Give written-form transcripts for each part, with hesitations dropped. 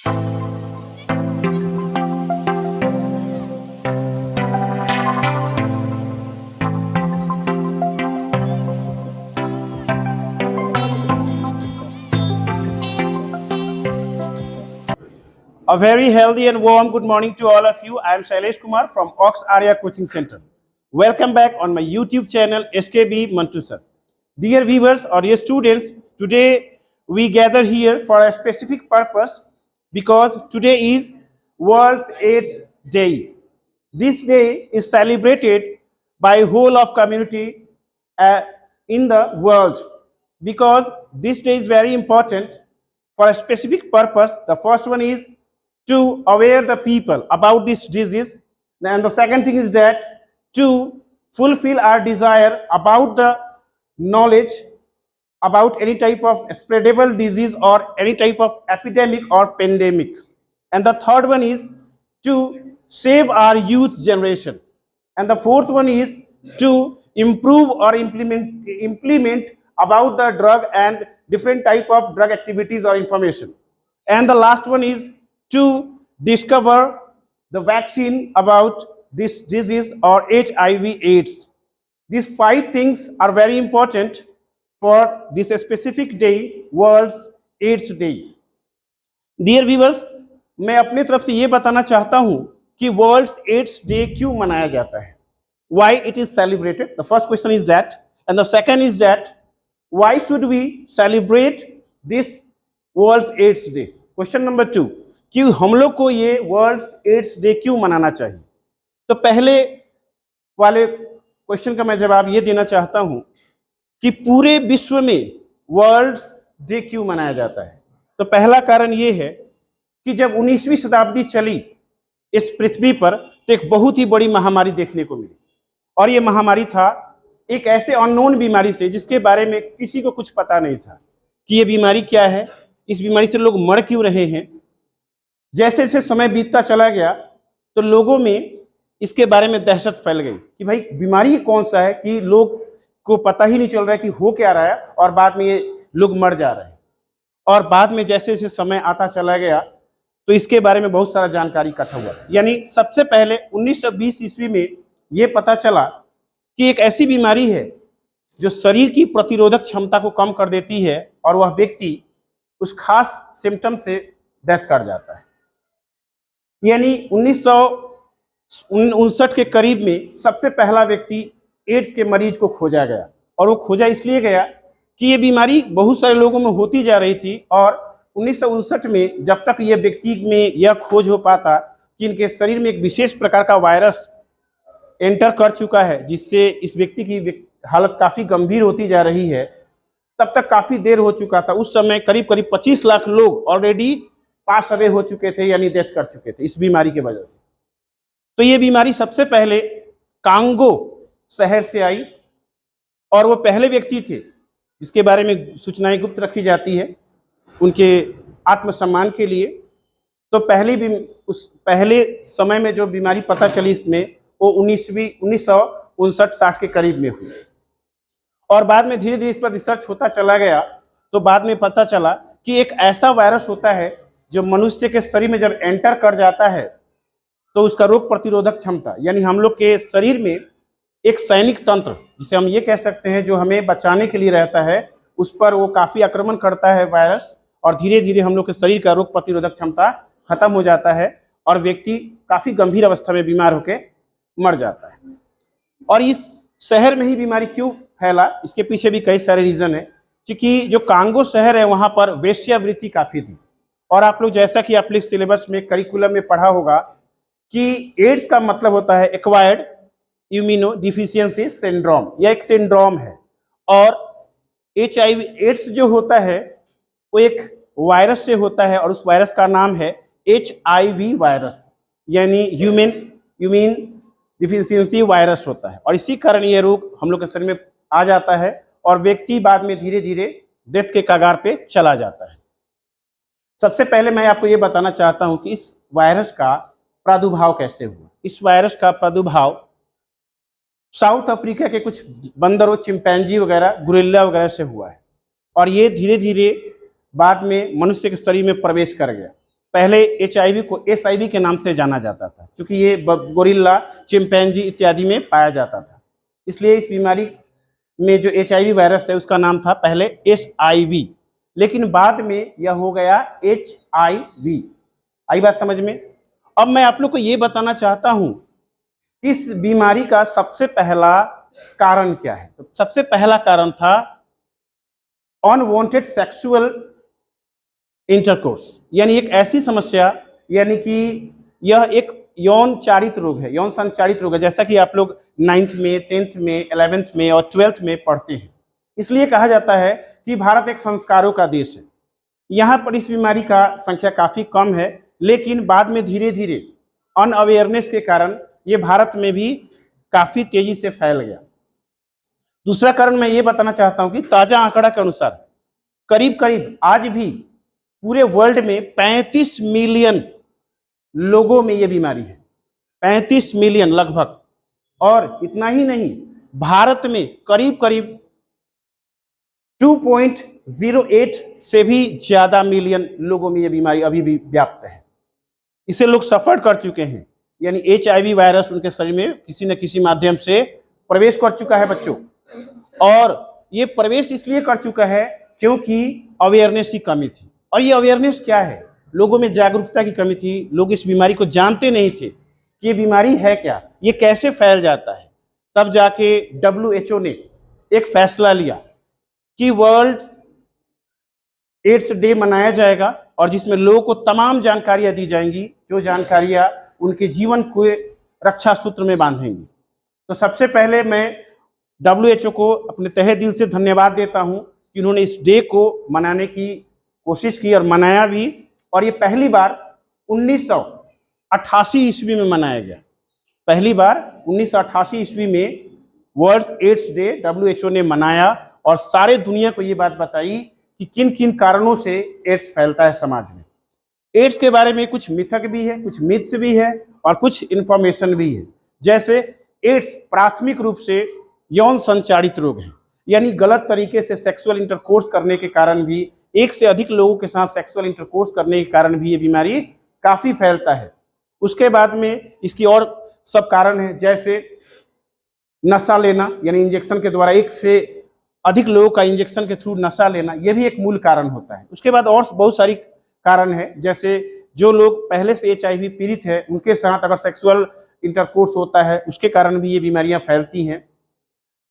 A very healthy and warm good morning to all of you. I am Shailesh Kumar from Ox Arya Coaching Center. Welcome back on my YouTube channel SKB Mantu Sir. Dear viewers or dear students, today we gather here for a specific purpose because today is World AIDS Day. This day is celebrated by whole of community in the world because this day is very important for a specific purpose. The first one is to aware the people about this disease, and the second thing is that to fulfill our desire about the knowledge about any type of spreadable disease or any type of epidemic or pandemic, and the third one is to save our youth generation, and the fourth one is to improve or implement about the drug and different type of drug activities or information, and the last one is to discover the vaccine about this disease or HIV/AIDS. These 5 things are very important for this specific day, World AIDS Day. Dear viewers, मैं अपनी तरफ से ये बताना चाहता हूँ कि world ads day क्यों मनाया जाता है, why it is celebrated. The first question is that, and the second is that why should we celebrate this World AIDS Day. Question number 2, कि हम लोग को ये वर्ल्ड एड्स डे क्यों मनाना चाहिए. तो पहले वाले क्वेश्चन का मैं जवाब ये देना चाहता हूं कि पूरे विश्व में वर्ल्ड डे क्यों मनाया जाता है. तो पहला कारण ये है कि जब 19वीं शताब्दी चली इस पृथ्वी पर तो एक बहुत ही बड़ी महामारी देखने को मिली, और ये महामारी था एक ऐसे अननोन बीमारी से जिसके बारे में किसी को कुछ पता नहीं था कि ये बीमारी क्या है, इस बीमारी से लोग मर क्यों रहे हैं. जैसे जैसे समय बीतता चला गया तो लोगों में इसके बारे में दहशत फैल गई कि भाई बीमारी कौन सा है कि लोग को पता ही नहीं चल रहा है कि हो क्या रहा है, और बाद में ये लोग मर जा रहे हैं. और बाद में जैसे जैसे समय आता चला गया तो इसके बारे में बहुत सारा जानकारी इकट्ठा हुआ. यानी सबसे पहले 1920 ईस्वी में ये पता चला कि एक ऐसी बीमारी है जो शरीर की प्रतिरोधक क्षमता को कम कर देती है और वह व्यक्ति उस खास सिम्टम से डेथ कर जाता है. यानी 1959 के करीब में सबसे पहला व्यक्ति एड्स के मरीज को खोजा गया, और वो खोजा इसलिए गया कि ये बीमारी बहुत सारे लोगों में होती जा रही थी, और 1959 में जब तक ये व्यक्ति में यह खोज हो पाता कि इनके शरीर में एक विशेष प्रकार का वायरस एंटर कर चुका है जिससे इस व्यक्ति की हालत काफ़ी गंभीर होती जा रही है, तब तक काफ़ी देर हो चुका था. उस समय करीब करीब 25 लाख लोग ऑलरेडी पास अवे हो चुके थे, यानी डेथ कर चुके थे इस बीमारी की वजह से. तो ये बीमारी सबसे पहले कांगो शहर से आई, और वो पहले व्यक्ति थे जिसके बारे में सूचनाएं गुप्त रखी जाती है उनके आत्मसम्मान के लिए. तो पहले समय में जो बीमारी पता चली इसमें वो 1959-60 के करीब में हुई, और बाद में धीरे धीरे इस पर रिसर्च होता चला गया. तो बाद में पता चला कि एक ऐसा वायरस होता है जो मनुष्य के शरीर में जब एंटर कर जाता है तो उसका रोग प्रतिरोधक क्षमता, यानी हम लोग के शरीर में एक सैनिक तंत्र जिसे हम ये कह सकते हैं जो हमें बचाने के लिए रहता है, उस पर वो काफ़ी आक्रमण करता है वायरस, और धीरे धीरे हम लोग के शरीर का रोग प्रतिरोधक क्षमता खत्म हो जाता है और व्यक्ति काफ़ी गंभीर अवस्था में बीमार होकर मर जाता है. और इस शहर में ही बीमारी क्यों फैला, इसके पीछे भी कई सारे रीज़न है. क्योंकि जो कांगो शहर है वहाँ पर वेश्यावृत्ति काफ़ी थी, और आप लोग जैसा कि आप लोग सिलेबस में करिकुलम में पढ़ा होगा कि एड्स का मतलब होता है एक्वायर्ड इम्यूनो डिफिशियंसी सिंड्रोम, यह एक सिंड्रोम है. और HIV एड्स जो होता है वो एक वायरस से होता है, और उस वायरस का नाम है HIV वायरस, यानी ह्यूमन डिफिशियंसी वायरस होता है. और इसी कारण ये रोग हम लोग के शरीर में आ जाता है और व्यक्ति बाद में धीरे धीरे डेथ के कगार पे चला जाता है. सबसे पहले मैं आपको ये बताना चाहता हूँ कि इस वायरस का प्रादुर्भाव कैसे हुआ. इस वायरस का प्रादुर्भाव साउथ अफ्रीका के कुछ बंदरों, चिंपैंजी वगैरह, गुरिल्ला वगैरह से हुआ है, और ये धीरे धीरे बाद में मनुष्य के शरीर में प्रवेश कर गया. पहले HIV को SIV के नाम से जाना जाता था, क्योंकि ये गोरिल्ला, चिंपैंजी इत्यादि में पाया जाता था। इसलिए इस बीमारी में जो HIV वायरस है उसका नाम था पहले SIV, लेकिन बाद में यह हो गया HIV। आई बात समझ में? अब मैं आप लोग को ये बताना चाहता हूं कि इस बीमारी का सबसे पहला कारण क्या है। तो सबसे पहला कारण था अनवांटेड सेक्सुअल इंटरकोर्स, यानी एक ऐसी समस्या, यानी कि यह एक यौन चारित रोग है, यौन संचारित रोग है, जैसा कि आप लोग 9th में, 10th में, 11th में और 12th में पढ़ते हैं। इसलिए कहा जाता है कि भारत एक संस्कारों का देश है। यहाँ पर इस बीमारी का संख्या काफ़ी कम है, लेकिन बाद में धीरे धीरे अनअवेयरनेस के कारण ये भारत में भी काफ़ी तेजी से फैल गया। दूसरा कारण मैं ये बताना चाहता हूँ कि ताज़ा आंकड़ा के अनुसार करीब करीब आज भी पूरे वर्ल्ड में 35 मिलियन लोगों में ये बीमारी है, 35 मिलियन लगभग। और इतना ही नहीं, भारत में करीब करीब 2.08 से भी ज़्यादा मिलियन लोगों में ये बीमारी अभी भी व्याप्त है। इसे लोग सफ़र कर चुके हैं, यानी HIV वायरस उनके शरीर में किसी न किसी माध्यम से प्रवेश कर चुका है बच्चों। और ये प्रवेश इसलिए कर चुका है क्योंकि अवेयरनेस की कमी थी। और ये अवेयरनेस क्या है? लोगों में जागरूकता की कमी थी। लोग इस बीमारी को जानते नहीं थे कि ये बीमारी है क्या, ये कैसे फैल जाता है। तब जाके WHO ने एक फैसला लिया कि वर्ल्ड एड्स डे मनाया जाएगा और जिसमें लोगों को तमाम जानकारियां दी जाएंगी, जो जानकारियां उनके जीवन को रक्षा सूत्र में बांधेंगी। तो सबसे पहले मैं WHO को अपने तहे दिल से धन्यवाद देता हूं कि उन्होंने इस डे को मनाने की कोशिश की और मनाया भी। और ये पहली बार 1988 ईस्वी में मनाया गया। पहली बार 1988 ईस्वी में वर्ल्ड एड्स डे WHO ने मनाया और सारे दुनिया को ये बात बताई कि किन किन कारणों से एड्स फैलता है समाज में। एड्स के बारे में कुछ मिथक भी है, कुछ मिथ्स भी है और कुछ इंफॉर्मेशन भी है। जैसे एड्स प्राथमिक रूप से यौन संचारित रोग है, यानी गलत तरीके से सेक्सुअल इंटरकोर्स करने के कारण भी, एक से अधिक लोगों के साथ सेक्सुअल इंटरकोर्स करने के कारण भी ये बीमारी काफ़ी फैलता है। उसके बाद में इसकी और सब कारण है, जैसे नशा लेना, यानी इंजेक्शन के द्वारा एक से अधिक लोगों का इंजेक्शन के थ्रू नशा लेना, यह भी एक मूल कारण होता है। उसके बाद और बहुत सारी कारण है, जैसे जो लोग पहले से HIV पीड़ित है उनके साथ अगर सेक्सुअल इंटरकोर्स होता है उसके कारण भी ये बीमारियां फैलती हैं।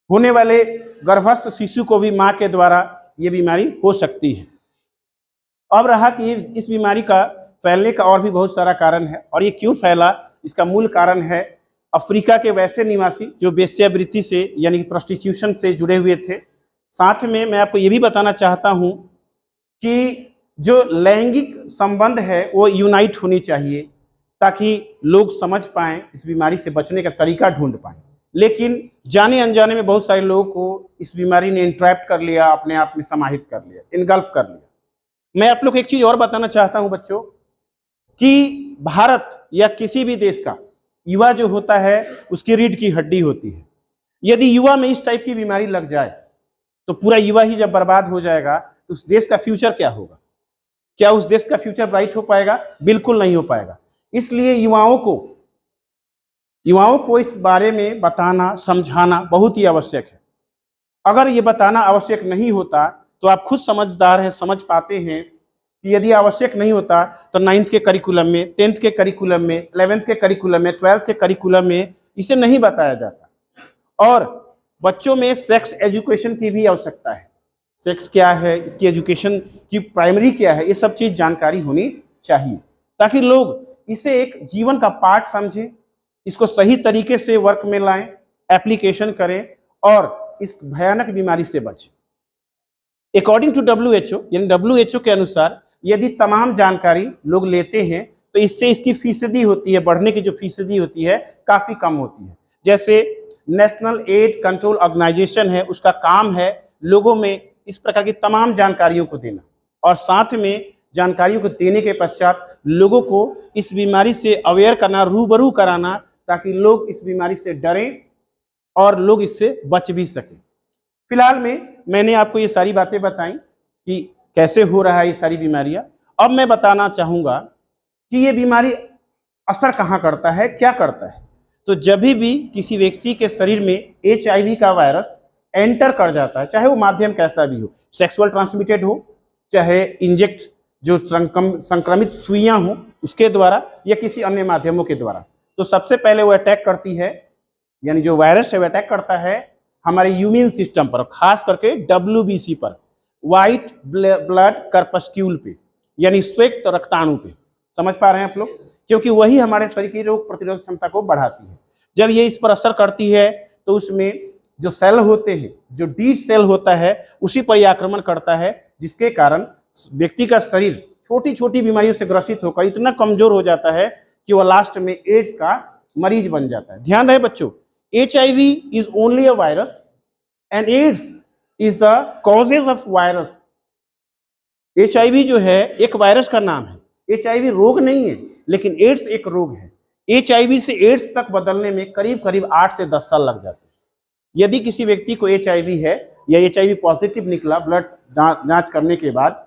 होने वाले गर्भस्थ शिशु को भी माँ के द्वारा ये बीमारी हो सकती है। अब रहा कि इस बीमारी का फैलने का और भी बहुत सारा कारण है। और ये क्यों फैला, इसका मूल कारण है अफ्रीका के वैसे निवासी जो वेश्यावृत्ति से यानी प्रोस्टिट्यूशन से जुड़े हुए थे। साथ में मैं आपको ये भी बताना चाहता हूँ कि जो लैंगिक संबंध है वो यूनाइट होनी चाहिए ताकि लोग समझ पाएँ, इस बीमारी से बचने का तरीका ढूंढ पाएँ। लेकिन जाने अनजाने में बहुत सारे लोगों को इस बीमारी ने इंट्रैप्ट कर लिया, अपने आप में समाहित कर लिया, इनगल्फ कर लिया। मैं आप लोग को एक चीज़ और बताना चाहता हूं बच्चों कि भारत या किसी भी देश का युवा जो होता है उसकी रीढ़ की हड्डी होती है। यदि युवा में इस टाइप की बीमारी लग जाए तो पूरा युवा ही जब बर्बाद हो जाएगा तो उस देश का फ्यूचर क्या होगा? क्या उस देश का फ्यूचर ब्राइट हो पाएगा? बिल्कुल नहीं हो पाएगा। इसलिए युवाओं को इस बारे में बताना, समझाना बहुत ही आवश्यक है। अगर ये बताना आवश्यक नहीं होता तो आप खुद समझदार हैं, समझ पाते हैं कि यदि आवश्यक नहीं होता तो 9th के करिकुलम में, 10th के करिकुलम में, 11th के करिकुलम में, 12th के करिकुलम में इसे नहीं बताया जाता। और बच्चों में सेक्स एजुकेशन की भी आवश्यकता है। सेक्स क्या है, इसकी एजुकेशन की प्राइमरी क्या है, ये सब चीज़ जानकारी होनी चाहिए ताकि लोग इसे एक जीवन का पार्ट समझें, इसको सही तरीके से वर्क में लाएं, एप्लीकेशन करें और इस भयानक बीमारी से बचें। अकॉर्डिंग टू WHO, यानी WHO के अनुसार यदि तमाम जानकारी लोग लेते हैं तो इससे इसकी फीसदी होती है, बढ़ने की जो फीसदी होती है काफ़ी कम होती है। जैसे नेशनल एड कंट्रोल ऑर्गेनाइजेशन है, उसका काम है लोगों में इस प्रकार की तमाम जानकारियों को देना और साथ में जानकारियों को देने के पश्चात लोगों को इस बीमारी से अवेयर करना, रूबरू कराना, ताकि लोग इस बीमारी से डरें और लोग इससे बच भी सकें। फिलहाल में मैंने आपको ये सारी बातें बताई कि कैसे हो रहा है ये सारी बीमारियां। अब मैं बताना चाहूँगा कि ये बीमारी असर कहाँ करता है, क्या करता है। तो जब भी किसी व्यक्ति के शरीर में HIV का वायरस एंटर कर जाता है, चाहे वो माध्यम कैसा भी हो, सेक्सुअल ट्रांसमिटेड हो, चाहे इंजेक्ट जो संक्रमित सुइयां हो उसके द्वारा या किसी अन्य माध्यमों के द्वारा, तो सबसे पहले वो अटैक करती है, यानी जो वायरस है वो अटैक करता है हमारे इम्यून सिस्टम पर, खास करके WBC पर, व्हाइट ब्लड कर्पस्क्यूल पे, यानी श्वेत रक्ताणु पे। समझ पा रहे हैं आप लोग? क्योंकि वही हमारे शरीर की रोग प्रतिरोधक क्षमता को बढ़ाती है। जब ये इस पर असर करती है तो उसमें जो सेल होते हैं, जो डी सेल होता है, उसी पर यह आक्रमण करता है, जिसके कारण व्यक्ति का शरीर छोटी छोटी बीमारियों से ग्रसित होकर इतना कमजोर हो जाता है कि वह लास्ट में एड्स का मरीज बन जाता है। ध्यान रहे बच्चों, HIV is only a virus and AIDS is the causes of virus. HIV जो है एक वायरस का नाम है, HIV रोग नहीं है, लेकिन एड्स एक रोग है। HIV से एड्स तक बदलने में करीब करीब 8 से 10 साल लग जाते हैं। यदि किसी व्यक्ति को HIV है या HIV पॉजिटिव निकला ब्लड जांच करने के बाद,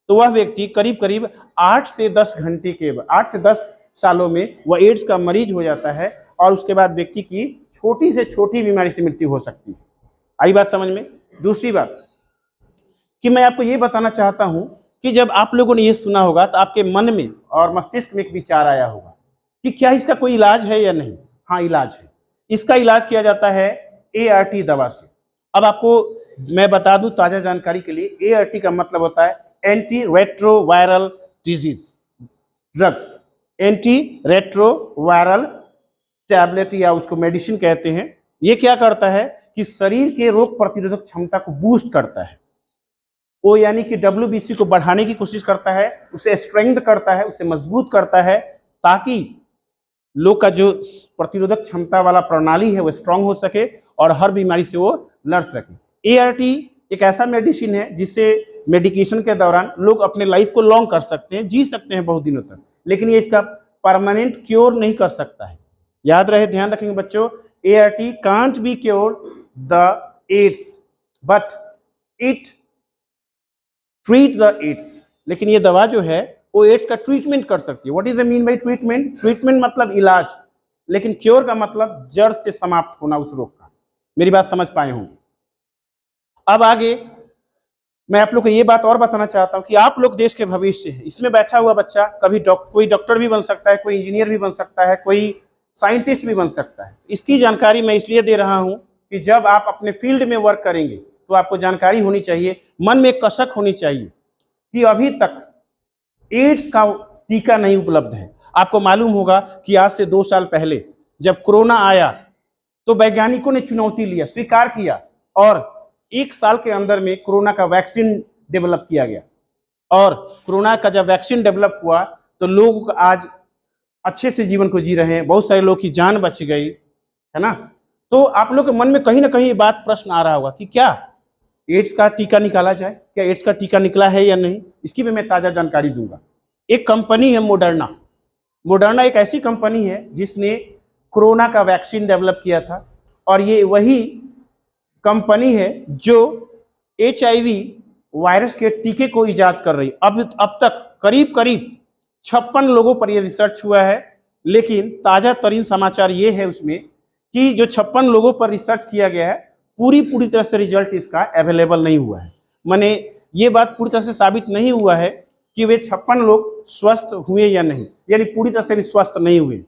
तो वह व्यक्ति करीब करीब 8 से 10 घंटे के बाद, 8 से 10 सालों में वह एड्स का मरीज हो जाता है और उसके बाद व्यक्ति की छोटी से छोटी बीमारी से मृत्यु हो सकती है। आई बात समझ में? दूसरी बात कि मैं आपको ये बताना चाहता हूं कि जब आप लोगों ने ये सुना होगा तो आपके मन में और मस्तिष्क में एक विचार आया होगा कि क्या इसका कोई इलाज है या नहीं। हाँ, इलाज है। इसका इलाज किया जाता है ART दवा से। अब आपको मैं बता दूं ताजा जानकारी के लिए, ART का मतलब होता है anti retroviral disease drugs, anti retroviral tablet या उसको मेडिसिन कहते हैं। ये क्या करता है कि शरीर के रोग प्रतिरोधक क्षमता को बूस्ट करता है। वो यानी कि WBC को बढ़ाने की कोशिश करता है, उसे स्ट्रेंथ करता है, उसे मजबूत करता है, ताकि लोग का जो प्रतिरोधक क्षमता वाला प्रणाली है वो स्ट्रांग हो सके और हर बीमारी से वो लड़ सके। ART एक ऐसा मेडिसिन है जिससे मेडिकेशन के दौरान लोग अपने लाइफ को लॉन्ग कर सकते हैं, जी सकते हैं बहुत दिनों तक, लेकिन ये इसका परमानेंट क्योर नहीं कर सकता है। याद रहे, ध्यान रखेंगे बच्चों, ART can't be cure the AIDS but it treat the AIDS. लेकिन ये दवा जो है वो एड्स का ट्रीटमेंट कर सकती है। What is the mean by treatment? Treatment मतलब इलाज, लेकिन क्योर का मतलब जड़ से समाप्त होना उस रोग का। मेरी बात समझ पाए होंगे? अब आगे मैं आप लोग को ये बात और बताना चाहता हूं कि आप लोग देश के भविष्य है। इसमें बैठा हुआ बच्चा कभी कोई डॉक्टर भी बन सकता है, कोई इंजीनियर भी बन सकता है, कोई साइंटिस्ट भी बन सकता है। इसकी जानकारी मैं इसलिए दे रहा हूं कि जब आप अपने फील्ड में वर्क करेंगे तो आपको जानकारी होनी चाहिए, मन में एक कसक होनी चाहिए कि अभी तक एड्स का टीका नहीं उपलब्ध है। आपको मालूम होगा कि आज से 2 साल पहले जब कोरोना आया तो वैज्ञानिकों ने चुनौती लिया, स्वीकार किया, और 1 साल के अंदर में कोरोना का वैक्सीन डेवलप किया गया। और कोरोना का जब वैक्सीन डेवलप हुआ तो लोग आज अच्छे से जीवन को जी रहे हैं, बहुत सारे लोग की जान बच गई, है ना। तो आप लोग के मन में कहीं ना कहीं बात प्रश्न आ रहा होगा कि क्या एड्स का टीका निकाला जाए, क्या एड्स का टीका निकला है या नहीं। इसकी भी मैं ताज़ा जानकारी दूंगा। एक कंपनी है मोडर्ना। मोडर्ना एक ऐसी कंपनी है जिसने कोरोना का वैक्सीन डेवलप किया था, और ये वही कंपनी है जो HIV वायरस के टीके को इजाद कर रही। अब तक करीब करीब 56 लोगों पर यह रिसर्च हुआ है, लेकिन ताज़ा तरीन समाचार ये है उसमें कि जो 56 लोगों पर रिसर्च किया गया है पूरी तरह से रिजल्ट इसका अवेलेबल नहीं हुआ है। माने ये बात पूरी तरह से साबित नहीं हुआ है कि वे 56 लोग स्वस्थ हुए या नहीं, यानी पूरी तरह से भी स्वस्थ नहीं हुए।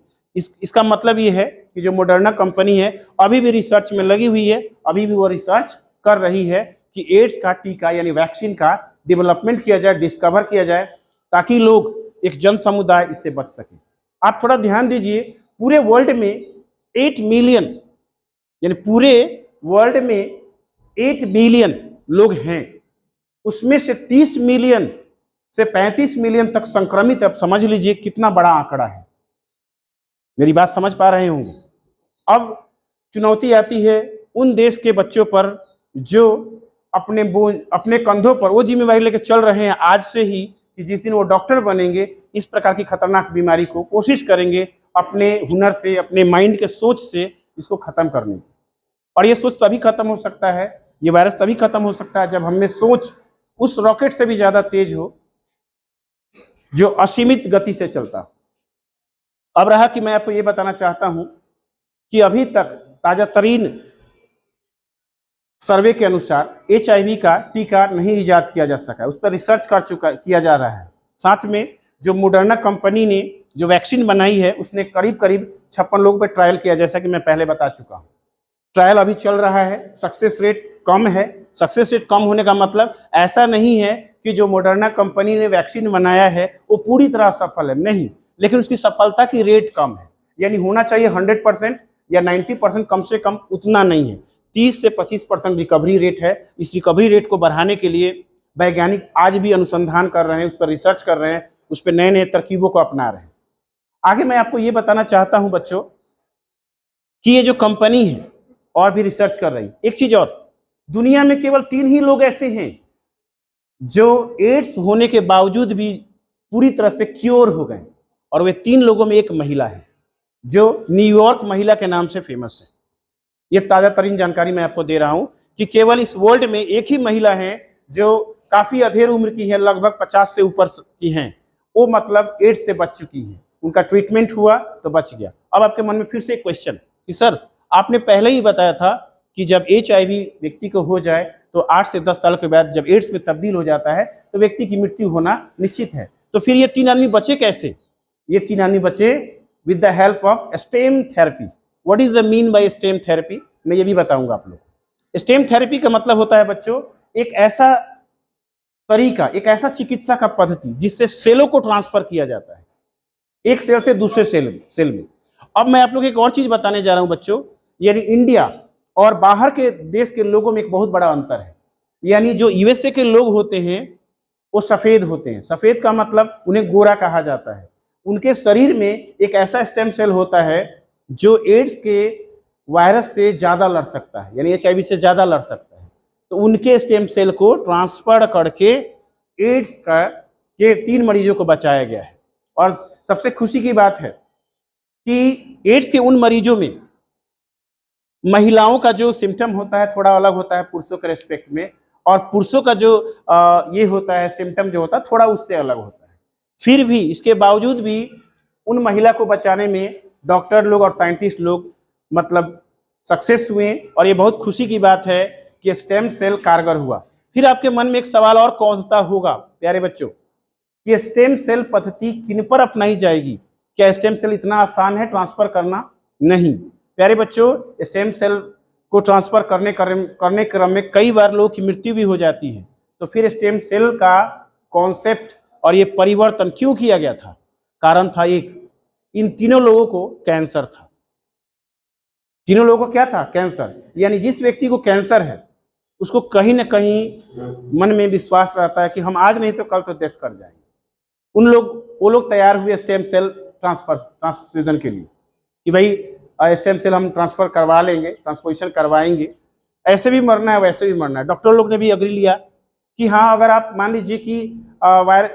इसका मतलब ये है कि जो मोडर्ना कंपनी है अभी भी रिसर्च में लगी हुई है, अभी भी वो रिसर्च कर रही है कि एड्स का टीका यानी वैक्सीन का डेवलपमेंट किया जाए, डिस्कवर किया जाए, ताकि लोग, एक जन समुदाय इससे बच सके। आप थोड़ा ध्यान दीजिए, पूरे वर्ल्ड में 8 मिलियन, यानी पूरे वर्ल्ड में 8 बिलियन लोग हैं, उसमें से 30 मिलियन से 35 मिलियन तक संक्रमित। अब समझ लीजिए कितना बड़ा आंकड़ा है। मेरी बात समझ पा रहे होंगे। अब चुनौती आती है उन देश के बच्चों पर जो अपने कंधों पर वो जिम्मेवारी लेकर चल रहे हैं आज से ही, कि जिस दिन वो डॉक्टर बनेंगे इस प्रकार की खतरनाक बीमारी को कोशिश करेंगे अपने हुनर से, अपने माइंड के सोच से इसको खत्म करने की। और ये सोच तभी खत्म हो सकता है, ये वायरस तभी खत्म हो सकता है जब हमें सोच उस रॉकेट से भी ज्यादा तेज हो जो असीमित गति से चलता हो। अब रहा कि मैं आपको ये बताना चाहता हूं कि अभी तक ताजा तरीन सर्वे के अनुसार HIV का टीका नहीं इजाद किया जा सका, उस पर रिसर्च किया जा रहा है। साथ में जो मॉडर्ना कंपनी ने जो वैक्सीन बनाई है उसने करीब करीब 56 लोगों पर ट्रायल किया, जैसा कि मैं पहले बता चुका हूँ। ट्रायल अभी चल रहा है, सक्सेस रेट कम है। सक्सेस रेट कम होने का मतलब ऐसा नहीं है कि जो मॉडर्ना कंपनी ने वैक्सीन बनाया है वो पूरी तरह सफल है, नहीं, लेकिन उसकी सफलता की रेट कम है। यानी होना चाहिए 100% या 90% कम से कम, उतना नहीं है। 30 से 25% रिकवरी रेट है। इस रिकवरी रेट को बढ़ाने के लिए वैज्ञानिक आज भी अनुसंधान कर रहे हैं, उस पर रिसर्च कर रहे हैं, उस पर नए नए तरकीबों को अपना रहे हैं। आगे मैं आपको ये बताना चाहता हूं बच्चों कि ये जो कंपनी है और भी रिसर्च कर रही है। एक चीज और, दुनिया में केवल 3 ही लोग ऐसे हैं जो एड्स होने के बावजूद भी पूरी तरह से क्योर हो गए, और वे 3 लोगों में एक महिला है जो न्यूयॉर्क महिला के नाम से फेमस है। ये ताजा तरीन जानकारी मैं आपको दे रहा हूं कि केवल इस वर्ल्ड में एक ही महिला है जो काफी अधेड़ उम्र की है, लगभग 50 से ऊपर की हैं, वो मतलब एड्स से बच चुकी हैं। उनका ट्रीटमेंट हुआ तो बच गया। अब आपके मन में फिर से एक क्वेश्चन कि सर आपने पहले ही बताया था कि जब HIV व्यक्ति को हो जाए तो 8 से 10 साल के बाद जब एड्स में तब्दील हो जाता है तो व्यक्ति की मृत्यु होना निश्चित है। तो फिर ये 3 आदमी बचे कैसे? ये 3 आदमी बचे with the help of stem therapy. What is the mean by stem therapy, मैं ये भी बताऊंगा आप लोग। स्टेम थेरेपी का मतलब होता है बच्चों एक ऐसा तरीका, एक ऐसा चिकित्सा का पद्धति जिससे सेलों को ट्रांसफर किया जाता है एक सेल से दूसरे सेल में। अब मैं आप लोग एक और चीज बताने जा रहा हूं बच्चों, यानी इंडिया और बाहर के देश के लोगों में एक बहुत बड़ा अंतर है। यानी जो USA के लोग होते हैं वो सफेद होते हैं। सफेद का मतलब उन्हें गोरा कहा जाता है। उनके शरीर में एक ऐसा स्टेम सेल होता है जो एड्स के वायरस से ज्यादा लड़ सकता है, यानी HIV से ज्यादा लड़ सकता है। तो उनके स्टेम सेल को ट्रांसफर करके एड्स के 3 मरीजों को बचाया गया है। और सबसे खुशी की बात है कि एड्स के उन मरीजों में महिलाओं का जो सिम्टम होता है थोड़ा अलग होता है पुरुषों के रेस्पेक्ट में, और पुरुषों का जो ये होता है सिम्टम जो होता है थोड़ा उससे अलग होता है। फिर भी इसके बावजूद भी उन महिला को बचाने में डॉक्टर लोग और साइंटिस्ट लोग मतलब सक्सेस हुए, और ये बहुत खुशी की बात है कि स्टेम सेल कारगर हुआ। फिर आपके मन में एक सवाल और कौन सा होगा प्यारे बच्चों कि स्टेम सेल पद्धति किन पर अपनाई जाएगी? क्या स्टेम सेल इतना आसान है ट्रांसफर करना? नहीं प्यारे बच्चों, स्टेम सेल को ट्रांसफर करने क्रम में कई बार लोगों की मृत्यु भी हो जाती है। तो फिर स्टेम सेल का कॉन्सेप्ट और ये परिवर्तन क्यों किया गया था? कारण था एक, इन तीनों लोगों को कैंसर था। तीनों लोगों को क्या था? कैंसर। यानी जिस व्यक्ति को कैंसर है उसको कहीं ना कहीं मन में विश्वास रहता है कि हम आज नहीं तो कल तो डेथ कर जाएंगे। वो लोग तैयार हुए स्टेम सेल ट्रांसफ्यूजन के लिए कि भाई स्टेम सेल हम ट्रांसफर करवा लेंगे, ट्रांसपोजिशन करवाएंगे, ऐसे भी मरना है वैसे भी मरना है। डॉक्टर लोग ने भी अग्री लिया कि हाँ, अगर आप मान लीजिए कि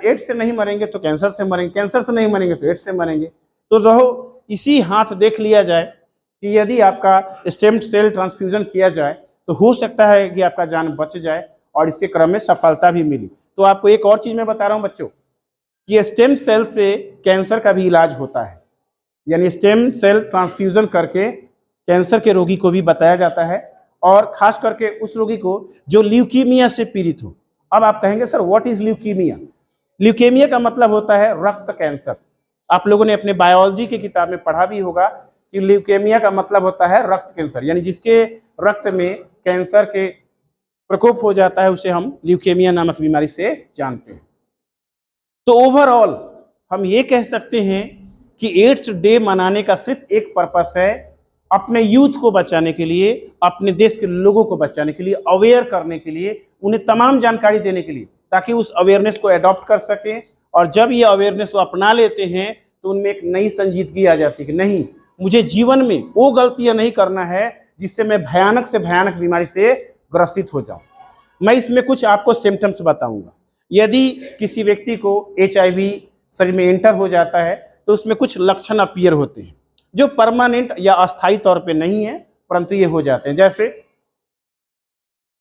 एड्स से नहीं मरेंगे तो कैंसर से मरेंगे, कैंसर से नहीं मरेंगे तो एड्स से मरेंगे, तो रहो इसी हाथ देख लिया जाए कि यदि आपका स्टेम सेल ट्रांसफ्यूजन किया जाए तो हो सकता है कि आपका जान बच जाए, और इसके क्रम में सफलता भी मिली। तो आपको एक और चीज मैं बता रहा हूँ बच्चों कि स्टेम सेल से कैंसर का भी इलाज होता है। यानी स्टेम सेल ट्रांसफ्यूजन करके कैंसर के रोगी को भी बताया जाता है, और खास करके उस रोगी को जो ल्यूकीमिया से पीड़ित हो। अब आप कहेंगे sir what is leukaemia? Leukaemia का मतलब होता है रक्त कैंसर। आप लोगों ने अपने बायोलॉजी की किताब में पढ़ा भी होगा कि ल्यूकेमिया का मतलब होता है रक्त कैंसर, यानी जिसके रक्त में कैंसर के प्रकोप हो जाता है उसे हम ल्यूकेमिया नामक बीमारी से जानते हैं। तो ओवरऑल हम ये कह सकते हैं कि एड्स डे मनाने का सिर्फ एक पर्पस है, अपने यूथ को बचाने के लिए, अपने देश के लोगों को बचाने के लिए, अवेयर करने के लिए, उन्हें तमाम जानकारी देने के लिए, ताकि उस अवेयरनेस को अडॉप्ट कर सकें। और जब ये अवेयरनेस को अपना लेते हैं तो उनमें एक नई संजीदगी आ जाती है कि नहीं, मुझे जीवन में वो गलतियां नहीं करना है जिससे मैं भयानक से भयानक बीमारी से ग्रसित हो जाऊं। मैं इसमें कुछ आपको सिम्टम्स बताऊंगा। यदि किसी व्यक्ति को HIV शरीर में एंटर हो जाता है तो उसमें कुछ लक्षण अपीयर होते हैं जो परमानेंट या अस्थायी तौर पे नहीं है, परंतु ये हो जाते हैं। जैसे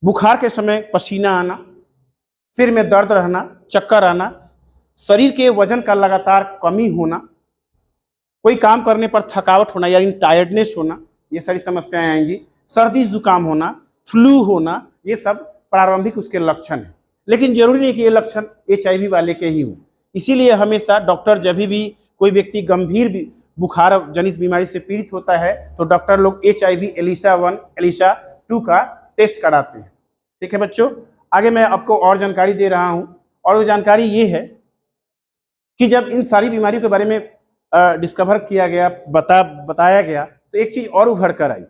बुखार के समय पसीना आना, सिर में दर्द रहना, चक्कर आना, शरीर के वजन का लगातार कमी होना, कोई काम करने पर थकावट होना यानी टायर्डनेस होना, ये सारी समस्याएं आएंगी। सर्दी जुकाम होना, फ्लू होना, ये सब प्रारंभिक उसके लक्षण है। लेकिन जरूरी नहीं कि ये लक्षण HIV वाले के ही हो। इसीलिए हमेशा डॉक्टर जब भी कोई व्यक्ति गंभीर बुखार जनित बीमारी से पीड़ित होता है तो डॉक्टर लोग HIV एलिसा 1 एलिसा 2 का टेस्ट कराते हैं। ठीक है बच्चों, आगे मैं आपको और जानकारी दे रहा हूं, और वो जानकारी ये है कि जब इन सारी बीमारियों के बारे में डिस्कवर किया गया, बताया गया, तो एक चीज और उभर कर आई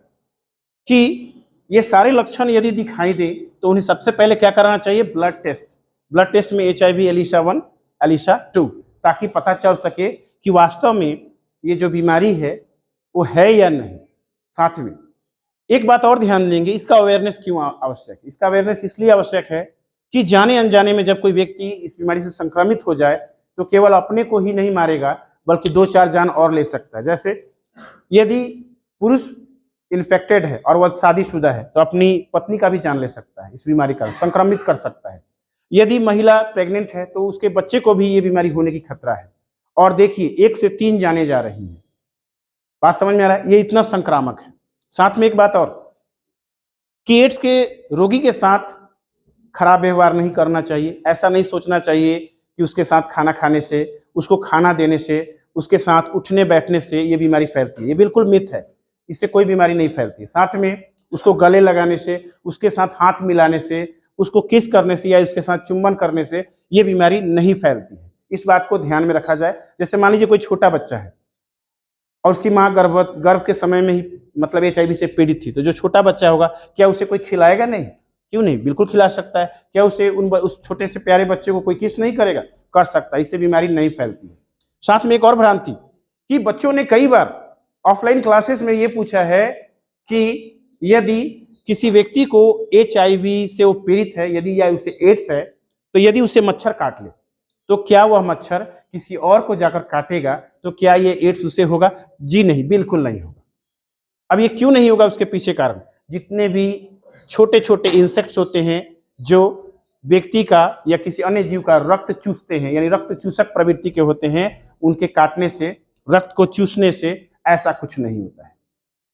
कि ये सारे लक्षण यदि दिखाई दे तो उन्हें सबसे पहले क्या कराना चाहिए? Blood test. ब्लड टेस्ट में HIV एलिसा 1 एलिसा 2, ताकि पता चल सके कि वास्तव में ये जो बीमारी है वो है या नहीं। साथ में एक बात और ध्यान देंगे, इसका अवेयरनेस क्यों आवश्यक है? इसका अवेयरनेस इसलिए आवश्यक है कि जाने अनजाने में जब कोई व्यक्ति इस बीमारी से संक्रमित हो जाए तो केवल अपने को ही नहीं मारेगा बल्कि 2-4 जान और ले सकता है। जैसे यदि पुरुष इन्फेक्टेड है और वह शादीशुदा है तो अपनी पत्नी का भी जान ले सकता है, इस बीमारी का संक्रमित कर सकता है। यदि महिला प्रेग्नेंट है तो उसके बच्चे को भी ये बीमारी होने की खतरा है। और देखिए 1 से 3 जाने जा रही हैं। बात समझ में आ रहा है? ये इतना संक्रामक है। साथ में एक बात और कि एड्स के रोगी के साथ खराब व्यवहार नहीं करना चाहिए। ऐसा नहीं सोचना चाहिए कि उसके साथ खाना खाने से, उसको खाना देने से, उसके साथ उठने बैठने से ये बीमारी फैलती है। ये बिल्कुल मिथ है, इससे कोई बीमारी नहीं फैलती है। साथ में उसको गले लगाने से, उसके साथ हाथ मिलाने से, उसको किस करने से या उसके साथ चुम्बन करने से ये बीमारी नहीं फैलती है। इस बात को ध्यान में रखा जाए। जैसे मान लीजिए कोई छोटा बच्चा है और उसकी माँ गर्भ के समय में ही मतलब HIV से पीड़ित थी, तो जो छोटा बच्चा होगा क्या उसे कोई खिलाएगा? नहीं। क्यों नहीं? बिल्कुल खिला सकता है। क्या उसे उस छोटे से प्यारे बच्चे को कोई किस नहीं करेगा? कर सकता है। इससे बीमारी नहीं फैलती है। साथ में एक और भ्रांति कि बच्चों ने कई बार ऑफलाइन क्लासेस में ये पूछा है कि यदि किसी व्यक्ति को HIV से वो पीड़ित है, यदि या उसे एड्स है, तो यदि उसे मच्छर काट ले तो क्या वह मच्छर किसी और को जाकर काटेगा तो क्या ये एड्स उसे होगा? जी नहीं, बिल्कुल नहीं होगा। अब ये क्यों नहीं होगा? उसके पीछे कारण, जितने भी छोटे छोटे इंसेक्ट्स होते हैं जो व्यक्ति का या किसी अन्य जीव का रक्त चूसते हैं, यानी रक्त चूसक प्रवृत्ति के होते हैं, उनके काटने से, रक्त को चूसने से ऐसा कुछ नहीं होता है।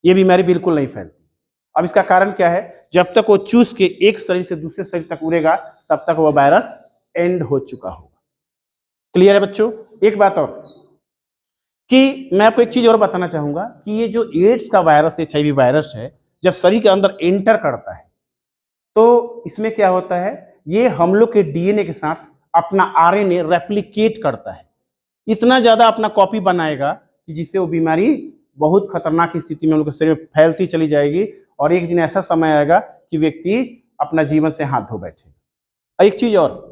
ये बीमारी बिल्कुल नहीं फैलती। अब इसका कारण क्या है? जब तक वो चूस के एक शरीर से दूसरे शरीर तक उड़ेगा तब तक वह वायरस एंड हो चुका होगा। क्लियर है बच्चों? एक बात और कि मैं आपको एक चीज और बताना चाहूंगा कि ये जो एड्स का वायरस, HIV वायरस है, जब शरीर के अंदर एंटर करता है तो इसमें क्या होता है? ये हम लोग के DNA के साथ अपना RNA रेप्लिकेट करता है। इतना ज्यादा अपना कॉपी बनाएगा कि जिससे वो बीमारी बहुत खतरनाक स्थिति में हम लोग के शरीर में फैलती चली जाएगी और एक दिन ऐसा समय आएगा कि व्यक्ति अपना जीवन से हाथ धो बैठेगा। एक चीज और,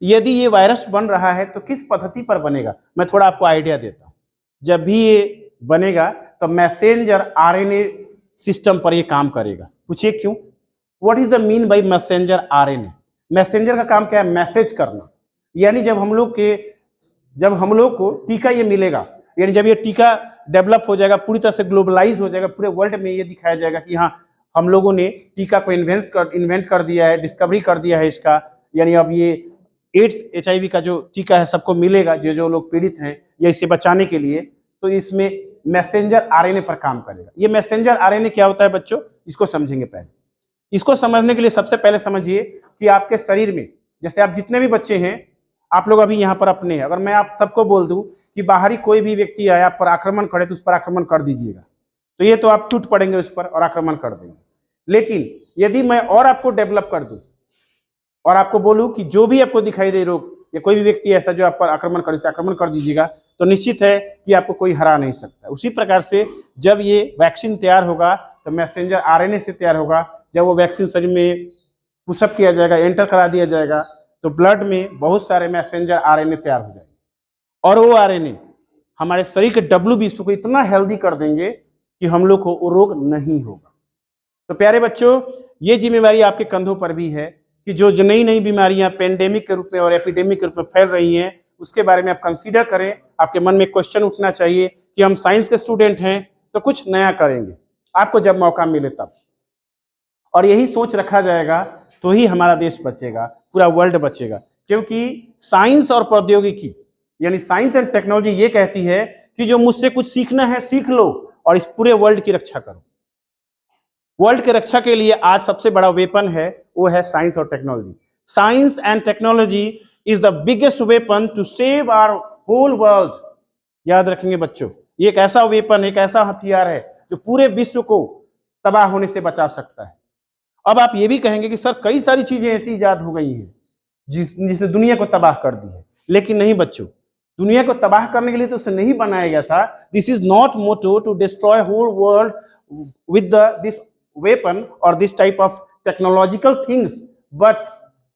यदि ये वायरस बन रहा है तो किस पद्धति पर बनेगा? मैं थोड़ा आपको आइडिया देता हूं। जब भी ये बनेगा तो मैसेंजर RNA सिस्टम पर ये काम करेगा। पूछिए क्यों? What is the mean by messenger RNA? Messenger का काम क्या है? मैसेज करना। यानी जब हम लोग को टीका ये मिलेगा, यानी जब ये टीका डेवलप हो जाएगा, पूरी तरह से ग्लोबलाइज हो जाएगा, पूरे वर्ल्ड में ये दिखाया जाएगा कि हाँ, हम लोगों ने टीका को इन्वेंट कर दिया है, डिस्कवरी कर दिया है इसका, यानी अब ये एड्स HIV का जो टीका है सबको मिलेगा, जो लोग पीड़ित हैं, या इसे बचाने के लिए, तो इसमें मैसेंजर RNA पर काम करेगा। ये मैसेंजर RNA क्या होता है बच्चों? इसको समझेंगे। पहले इसको समझने के लिए सबसे पहले समझिए कि आपके शरीर में, जैसे आप जितने भी बच्चे हैं, आप लोग अभी यहाँ पर अपने हैं, अगर मैं आप सबको बोल दूं कि बाहरी कोई भी व्यक्ति आया आप पर आक्रमण करे तो उस पर आक्रमण कर दीजिएगा, तो ये तो आप टूट पड़ेंगे उस पर और आक्रमण कर देंगे। लेकिन यदि मैं और आपको डेवलप कर दूं और आपको बोलूं कि जो भी आपको दिखाई दे रोग या कोई भी व्यक्ति ऐसा जो आप पर आक्रमण करे, उसे आक्रमण कर दीजिएगा, तो निश्चित है कि आपको कोई हरा नहीं सकता। उसी प्रकार से जब ये वैक्सीन तैयार होगा तो मैसेंजर RNA से तैयार होगा। जब वो वैक्सीन शरीर में पुशअप किया जाएगा, एंटर करा दिया जाएगा, तो ब्लड में बहुत सारे मैसेंजर RNA तैयार हो जाएंगे और वो RNA हमारे शरीर के WBC को इतना हेल्दी कर देंगे कि हम लोग को वो रोग नहीं होगा। तो प्यारे बच्चों, ये जिम्मेवारी आपके कंधों पर भी है कि जो नई नई बीमारियां पेंडेमिक के रूप में और एपिडेमिक के रूप में फैल रही हैं, उसके बारे में आप कंसीडर करें। आपके मन में क्वेश्चन उठना चाहिए कि हम साइंस के स्टूडेंट हैं तो कुछ नया करेंगे, आपको जब मौका मिले तब। और यही सोच रखा जाएगा तो ही हमारा देश बचेगा, पूरा वर्ल्ड बचेगा। क्योंकि साइंस और प्रौद्योगिकी यानी साइंस एंड टेक्नोलॉजी ये कहती है कि जो मुझसे कुछ सीखना है सीख लो और इस पूरे वर्ल्ड की रक्षा करो। वर्ल्ड की रक्षा के लिए आज सबसे बड़ा वेपन है वो है साइंस और technology. Science and technology is the biggest weapon to save our whole world. याद रखेंगे बच्चों, ये एक ऐसा वेपन, एक ऐसा हथियार है जो पूरे विश्व को तबाह होने से बचा सकता है। अब आप ये भी कहेंगे कि सर कई सारी चीजें ऐसी इजाद हो गई हैं जिसने दुनिया को तबाह कर दी है, लेकिन नहीं बच्चों, दुनिया को तबाह करने के लिए तो उसे नहीं बनाया गया था। This is not motto to destroy whole world with this weapon or this type of technological things, but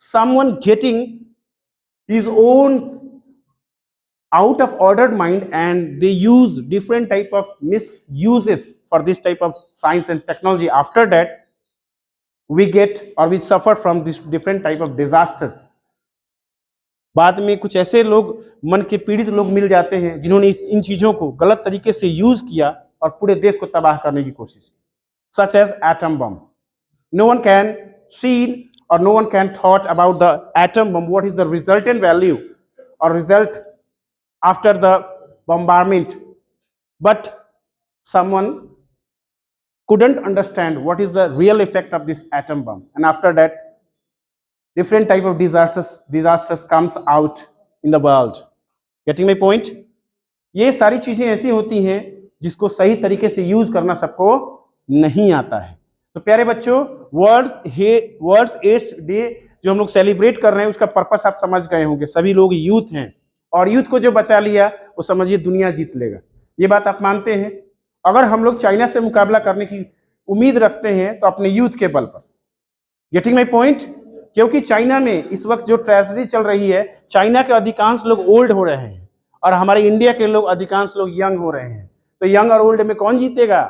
someone getting his own out of ordered mind and they use different type of misuses for this type of science and technology. After that we get or we suffer from this different type of disasters. बाद में कुछ ऐसे लोग, मन के पीड़ित लोग मिल जाते हैं जिन्होंने इन चीजों को गलत तरीके से यूज किया और पूरे देश को तबाह करने की कोशिश की, such as atom bomb. No one can see or no one can thought about the atom bomb, what is the resultant value or result after the bombardment, but someone couldn't understand what is the real effect of this atom bomb, and after that different type of disasters comes out in the world. Getting my point? ये सारी चीजें ऐसी होती हैं जिसको सही तरीके से यूज करना सबको नहीं आता है। तो प्यारे बच्चों, वर्ल्ड एड्स डे जो हम लोग सेलिब्रेट कर रहे हैं उसका पर्पस आप समझ गए होंगे। सभी लोग यूथ हैं और यूथ को जो बचा लिया वो समझिए दुनिया जीत लेगा। ये बात आप मानते हैं? अगर हम लोग चाइना से मुकाबला करने की उम्मीद रखते हैं तो अपने यूथ के बल पर। Getting my point? क्योंकि चाइना में इस वक्त जो ट्रेजेडी चल रही है, चाइना के अधिकांश लोग ओल्ड हो रहे हैं और हमारे इंडिया के लोग अधिकांश लोग यंग हो रहे हैं। तो यंग और ओल्ड में कौन जीतेगा?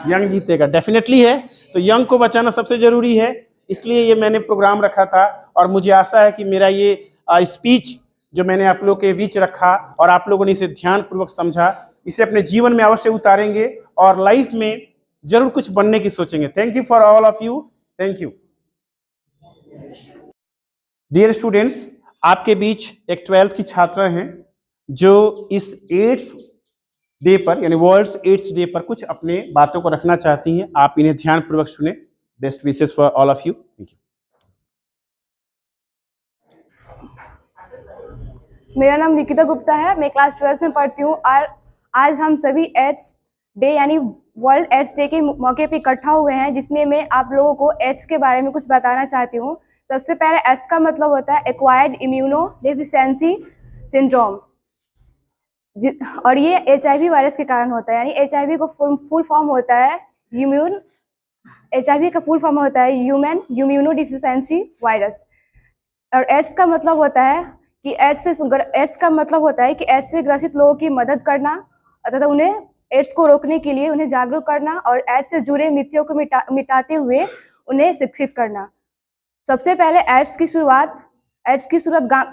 यंग जीतेगा, डेफिनेटली है। तो यंग को बचाना सबसे जरूरी है, इसलिए ये मैंने प्रोग्राम रखा था और मुझे आशा है कि मेरा ये स्पीच जो मैंने आप लोगों के बीच रखा और आप लोगों ने इसे ध्यानपूर्वक समझा, इसे अपने जीवन में अवश्य उतारेंगे और लाइफ में जरूर कुछ बनने की सोचेंगे। Thank you for all of you, thank you. Dear students, आपके बीच एक 12th की छात्रा हैं जो इस एड्स डे पर यानी वर्ल्ड एड्स डे पर कुछ अपने बातों को रखना चाहती हैं। आप इन्हें ध्यानपूर्वक सुने। Best wishes for all of you, thank you. मेरा नाम निकिता गुप्ता है, मैं क्लास 12th में पढ़ती हूँ और आज हम सभी एड्स डे यानी वर्ल्ड एड्स डे के मौके पे इकट्ठा हुए हैं, जिसमें मैं आप लोगों को एड्स के बारे में कुछ बताना चाहती हूँ। सबसे पहले एड्स का मतलब होता है एक्वायर्ड इम्यूनो डेफिशिएंसी सिंड्रोम, और ये HIV वायरस के कारण होता है। यानी HIV को फुल फॉर्म होता है HIV का फुल फॉर्म होता है ह्यूमन इम्यूनो डिफिशिएंसी वायरस। और एड्स का मतलब होता है कि एड्स का मतलब होता है कि एड्स से ग्रसित लोगों की मदद करना तथा उन्हें एड्स को रोकने के लिए उन्हें जागरूक करना और एड्स से जुड़े मिथ्यों को मिटाते हुए उन्हें शिक्षित करना। सबसे पहले एड्स की शुरुआत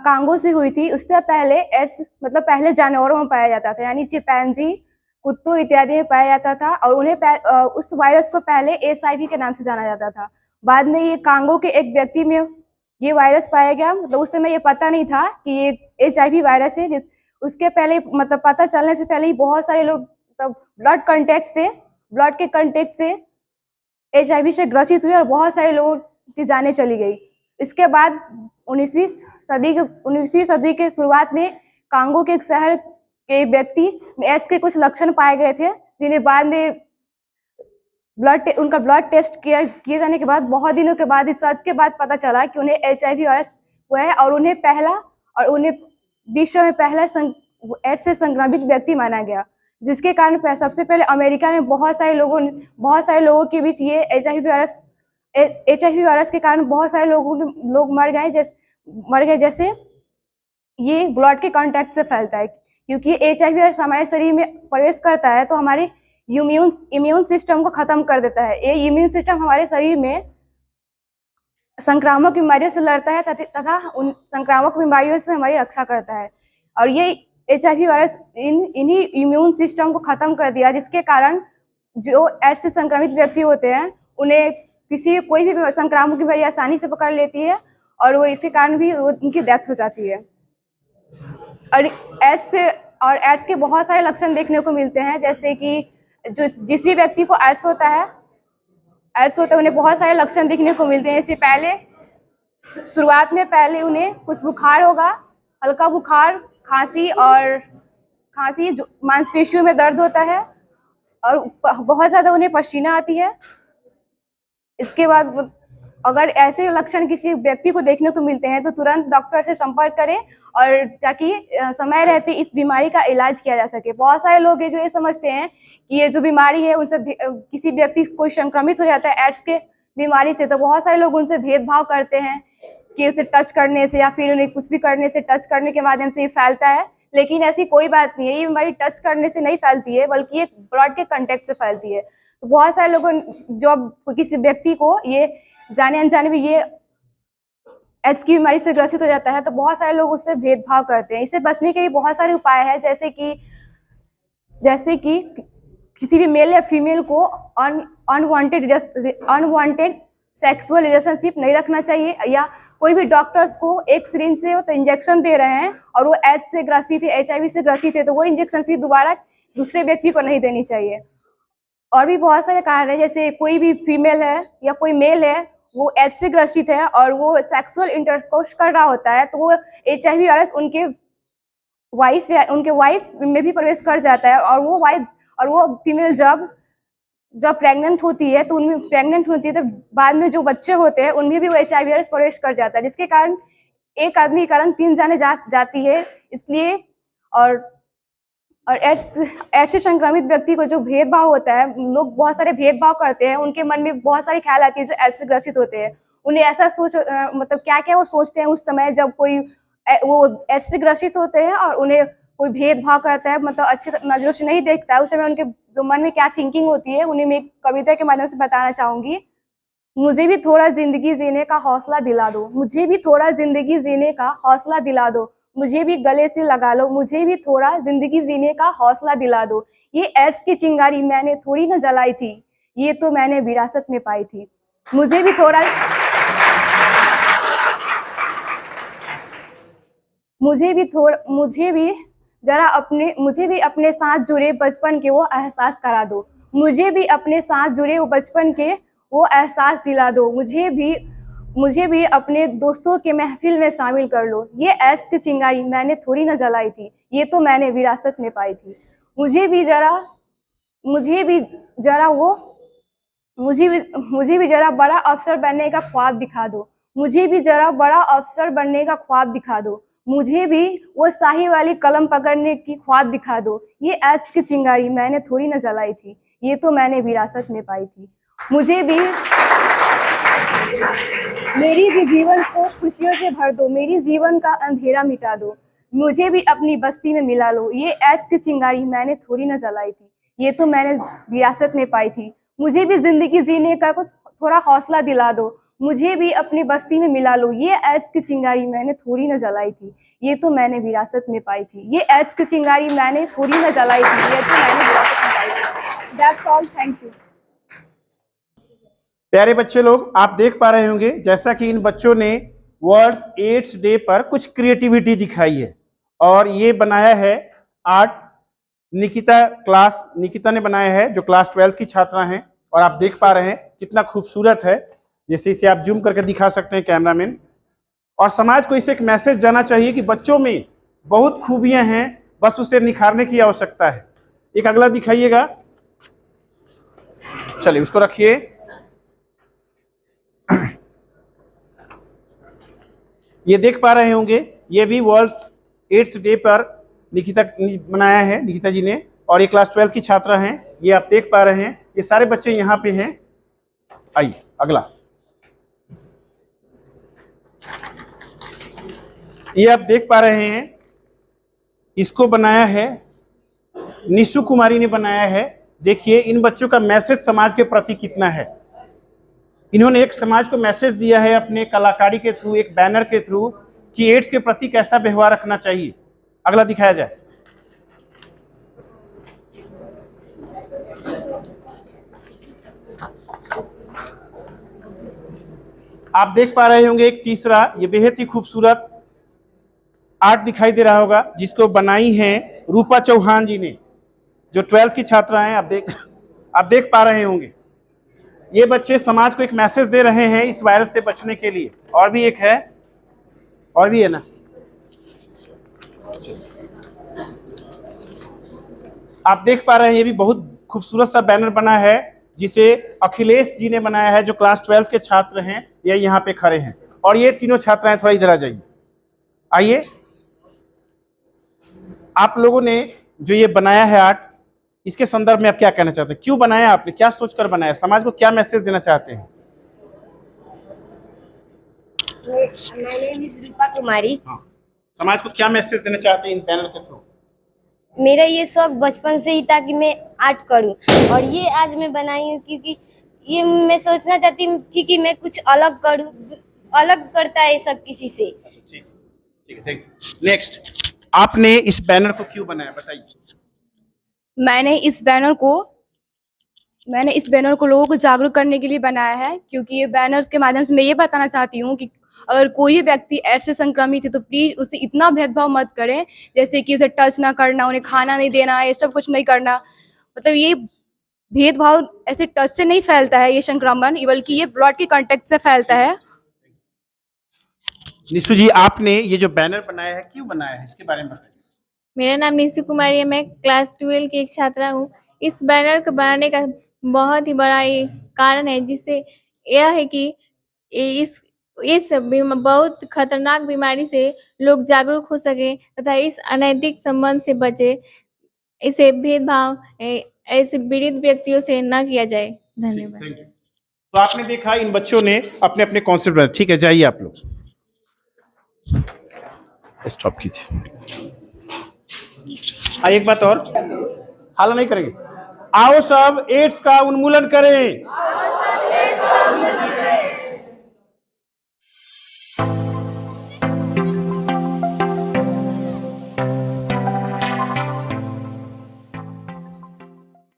कांगो से हुई थी। उससे पहले एड्स मतलब पहले जानवरों में पाया जाता था, यानी चिंपैंजी, कुत्तों इत्यादि में पाया जाता था और उन्हें उस वायरस को पहले HIV के नाम से जाना जाता था। बाद में ये कांगो के एक व्यक्ति में ये वायरस पाया गया। मतलब उस समय ये पता नहीं था कि ये HIV वायरस है। उसके पहले मतलब पता चलने से पहले ही बहुत सारे लोग तब ब्लड के कंटेक्ट से HIV से ग्रसित हुए और बहुत सारे लोगों की जानें चली गई। इसके बाद 19वीं सदी के शुरुआत में कांगो के एक शहर के व्यक्ति में एड्स के कुछ लक्षण पाए गए थे, जिन्हें बाद में उनका ब्लड टेस्ट किए जाने के बाद बहुत दिनों के बाद इस सर्च के बाद पता चला कि उन्हें HIV वायरस हुआ है और उन्हें विश्व में पहला एड्स से संक्रमित व्यक्ति माना गया, जिसके कारण सबसे पहले अमेरिका में बहुत सारे लोगों के बीच ये HIV वायरस के कारण बहुत सारे लोग मर गए, जैसे ये ब्लड के कांटेक्ट से फैलता है। क्योंकि HIV वायरस हमारे शरीर में प्रवेश करता है तो हमारे इम्यून सिस्टम को खत्म कर देता है। ये इम्यून सिस्टम हमारे शरीर में संक्रामक बीमारियों से लड़ता है तथा उन संक्रामक बीमारियों से हमारी रक्षा करता है। और ये HIV वायरस इन्हीं इम्यून सिस्टम को खत्म कर दिया, जिसके कारण जो एड्स से संक्रमित व्यक्ति होते हैं उन्हें कोई भी संक्रामक बीमारी आसानी से पकड़ लेती है और वो इसके कारण भी उनकी डेथ हो जाती है। और और एड्स के बहुत सारे लक्षण देखने को मिलते हैं, जैसे कि जिस भी व्यक्ति को एड्स होता है उन्हें बहुत सारे लक्षण देखने को मिलते हैं। इससे पहले शुरुआत में पहले उन्हें कुछ बुखार होगा, हल्का बुखार, खांसी, जो मांसपेशियों में दर्द होता है और बहुत ज़्यादा उन्हें पसीना आती है। इसके बाद अगर ऐसे लक्षण किसी व्यक्ति को देखने को मिलते हैं तो तुरंत डॉक्टर से संपर्क करें, और ताकि समय रहते इस बीमारी का इलाज किया जा सके। बहुत सारे लोग हैं जो ये समझते हैं कि ये जो बीमारी है उनसे किसी व्यक्ति कोई संक्रमित हो जाता है एड्स के बीमारी से, तो बहुत सारे लोग उनसे भेदभाव करते हैं कि उसे टच करने से या फिर उन्हें कुछ भी करने से, टच करने के माध्यम से ये फैलता है। लेकिन ऐसी कोई बात नहीं है, ये बीमारी टच करने से नहीं फैलती है, बल्कि ये ब्लड के कंटेक्ट से फैलती है। तो बहुत सारे लोगों जो किसी व्यक्ति को ये जाने अनजाने में ये एड्स की बीमारी से ग्रसित हो जाता है, तो बहुत सारे लोग उससे भेदभाव करते हैं। इससे बचने के भी बहुत सारे उपाय हैं, जैसे कि किसी भी मेल या फीमेल को अनवांटेड सेक्सुअल रिलेशनशिप नहीं रखना चाहिए, या कोई भी डॉक्टर्स को एक सिरिंज से तो इंजेक्शन दे रहे हैं और वो एड्स से ग्रसित है, HIV से ग्रसित है, तो वो इंजेक्शन फिर दोबारा दूसरे व्यक्ति को नहीं देनी चाहिए। और भी बहुत सारे कारण है, जैसे कोई भी फीमेल है या कोई मेल है, वो एड्स से ग्रसित है और वो सेक्सुअल इंटरकोर्स कर रहा होता है, तो वो HIV वायरस उनके वाइफ में भी प्रवेश कर जाता है, और वो फीमेल जब प्रेग्नेंट होती है तो बाद में जो बच्चे होते हैं उनमें भी वो HIV वायरस प्रवेश कर जाता है, जिसके कारण एक आदमी के कारण 3 जाने जाती है। इसलिए और एड्स से संक्रमित व्यक्ति को जो भेदभाव होता है, लोग बहुत सारे भेदभाव करते हैं, उनके मन में बहुत सारी ख्याल आती है जो एड्स से ग्रसित होते हैं। उन्हें ऐसा मतलब क्या वो सोचते हैं उस समय जब कोई वो एड्स से ग्रसित होते हैं और उन्हें कोई भेदभाव करता है, मतलब अच्छी नजरों से नहीं देखता है, उस समय उनके जो मन में क्या थिंकिंग होती है, उन्हें मैं एक कविता के माध्यम से बताना चाहूंगी। मुझे भी थोड़ा जिंदगी जीने का हौसला दिला दो, मुझे भी थोड़ा जिंदगी जीने का हौसला दिला दो, मुझे भी गले से लगा लो, मुझे भी थोड़ा जिंदगी जीने का हौसला दिला दो। ये एड्स की चिंगारी मैंने थोड़ी न जलाई थी, ये तो मैंने विरासत में पाई थी। मुझे भी अपने साथ जुड़े बचपन के वो एहसास करा दो, मुझे भी अपने साथ जुड़े वो बचपन के वो एहसास दिला दो, मुझे भी अपने दोस्तों के महफिल में शामिल कर लो। ये एड्स की चिंगारी मैंने थोड़ी न जलाई थी, ये तो मैंने विरासत में पाई थी। मुझे भी जरा बड़ा अफसर बनने का ख्वाब दिखा दो, मुझे भी जरा बड़ा अफसर बनने का ख्वाब दिखा दो, मुझे भी वो शाही वाली कलम पकड़ने की ख्वाब दिखा दो। ये एड्स की चिंगारी मैंने थोड़ी न जलाई थी, ये तो मैंने विरासत में पाई थी। मेरी भी जीवन को खुशियों से भर दो, मेरी जीवन का अंधेरा मिटा दो, मुझे भी अपनी बस्ती में मिला लो। ये एड्स की चिंगारी मैंने थोड़ी न जलाई थी, ये तो मैंने विरासत में पाई थी। मुझे भी जिंदगी जीने का कुछ थोड़ा हौसला दिला दो, मुझे भी अपनी बस्ती में मिला लो। ये एड्स की चिंगारी मैंने थोड़ी न जलाई थी, ये तो मैंने विरासत में पाई थी। ये एड्स की चिंगारी मैंने थोड़ी न जलाई थी, ये तो मैंने विरासत में पाई थी। That's all, thank you. प्यारे बच्चे लोग, आप देख पा रहे होंगे जैसा कि इन बच्चों ने वर्ल्ड एड्स डे पर कुछ क्रिएटिविटी दिखाई है, और ये बनाया है आर्ट निकिता ने बनाया है, जो क्लास 12 की छात्रा हैं, और आप देख पा रहे हैं कितना खूबसूरत है। जैसे इसे आप जूम करके दिखा सकते हैं कैमरामैन। और समाज को इसे एक मैसेज जाना चाहिए कि बच्चों में बहुत खूबियां हैं, बस उसे निखारने की आवश्यकता है। एक अगला दिखाइएगा, चलिए उसको रखिए। ये देख पा रहे होंगे, ये भी वर्ल्ड एड्स डे पर निकिता बनाया है, निकिता जी ने, और ये क्लास 12 की छात्रा हैं। ये आप देख पा रहे हैं, ये सारे बच्चे यहाँ पे हैं। आइए अगला, ये आप देख पा रहे हैं, इसको बनाया है निशु कुमारी ने बनाया है। देखिए इन बच्चों का मैसेज समाज के प्रति कितना है। इन्होंने एक समाज को मैसेज दिया है अपने कलाकारी के थ्रू, एक बैनर के थ्रू, कि एड्स के प्रति कैसा व्यवहार रखना चाहिए। अगला दिखाया जाए। आप देख पा रहे होंगे एक तीसरा, ये बेहद ही खूबसूरत आर्ट दिखाई दे रहा होगा जिसको बनाई है रूपा चौहान जी ने, जो 12th की छात्रा हैं। आप देख पा रहे होंगे। ये बच्चे समाज को एक मैसेज दे रहे हैं इस वायरस से बचने के लिए। और भी एक है, और भी है ना, आप देख पा रहे हैं। ये भी बहुत खूबसूरत सा बैनर बना है जिसे अखिलेश जी ने बनाया है, जो क्लास 12th के छात्र हैं। ये यहाँ पे खड़े हैं और ये तीनों छात्राएं, थोड़ा इधर आ जाइए। आइए, आप लोगों ने जो ये बनाया है आर्ट, इसके संदर्भ में आप क्या कहना चाहते हैं? क्यों बनाया आपने, क्या सोचकर बनाया, समाज को क्या मैसेज देना चाहते हैं? My name is रूपा कुमारी। हाँ, समाज को क्या मैसेज देना चाहते हैं इन बैनर के थ्रू? मेरा ये शौक बचपन से ही था कि मैं आर्ट करूं, और ये आज मैं बनाई हूँ क्योंकि ये मैं सोचना चाहती थी कि मैं कुछ अलग करूं, अलग करता है सब किसी से। ठीक है, थैंक यू। नेक्स्ट, आपने इस बैनर को क्यों बनाया, बताइए। मैंने इस बैनर को लोगों को जागरूक करने के लिए बनाया है, क्योंकि ये बैनर्स के माध्यम से मैं ये बताना चाहती हूँ कि अगर कोई व्यक्ति एड्स से संक्रमित है तो प्लीज उससे इतना भेदभाव मत करें, जैसे कि उसे टच ना करना, उन्हें खाना नहीं देना, ये सब कुछ नहीं करना। मतलब ये भेदभाव ऐसे टच से नहीं फैलता है ये संक्रमण, बल्कि ये ब्लड के कांटेक्ट से फैलता है। निशु जी, आपने ये जो बैनर बनाया है क्यों बनाया है, इसके बारे में बताइए। मेरा नाम निशु कुमारी है, मैं क्लास 12 की एक छात्रा हूँ। इस बैनर को बनाने का बहुत ही बड़ा ये कारण है, जिससे यह है कि इस बहुत खतरनाक बीमारी से लोग जागरूक हो सके तथा इस अनैतिक संबंध से बचे। इसे भेदभाव ऐसे पीड़ित व्यक्तियों से न किया जाए। धन्यवाद। Thank you. तो आपने देखा इन बच्चों ने अपने अपने कॉन्सेप्ट बनाए। ठीक है, जाइए आप लोग, स्टॉप कीजिए। एक बात और, हाला नहीं करेंगे। आओ सब एड्स का उन्मूलन करें।